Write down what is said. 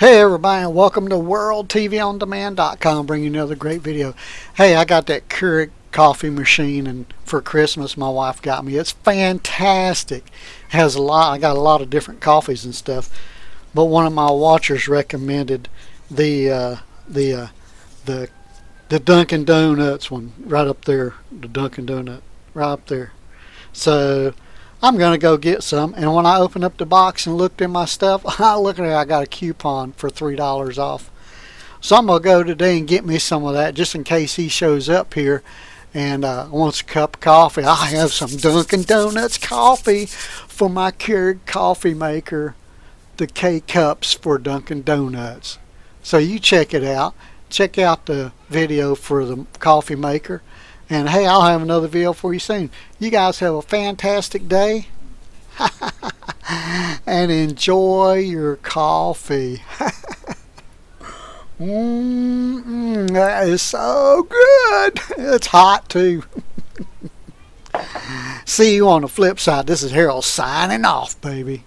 Hey everybody, and welcome to WorldTVOnDemand.com, bringing you another great video. Hey, I got that KEURG coffee machine, and for Christmas my wife got me. It's fantastic. It has a lot. I got a lot of different coffees and stuff. But one of my watchers recommended the Dunkin' Donuts one right up there. The Dunkin' Donut right up there. So I'm going to go get some, and when I opened up the box and looked in my stuff, I look at it, I got a coupon for $3 off. So I'm going to go today and get me some of that just in case he shows up here and wants a cup of coffee. I have some Dunkin' Donuts coffee for my KEURG coffee maker, the K-Cups for Dunkin' Donuts. So you check it out. Check out the video for the coffee maker. And hey, I'll have another video for you soon. You guys have a fantastic day. And enjoy your coffee. That is so good. It's hot too. See you on the flip side. This is Harold signing off, baby.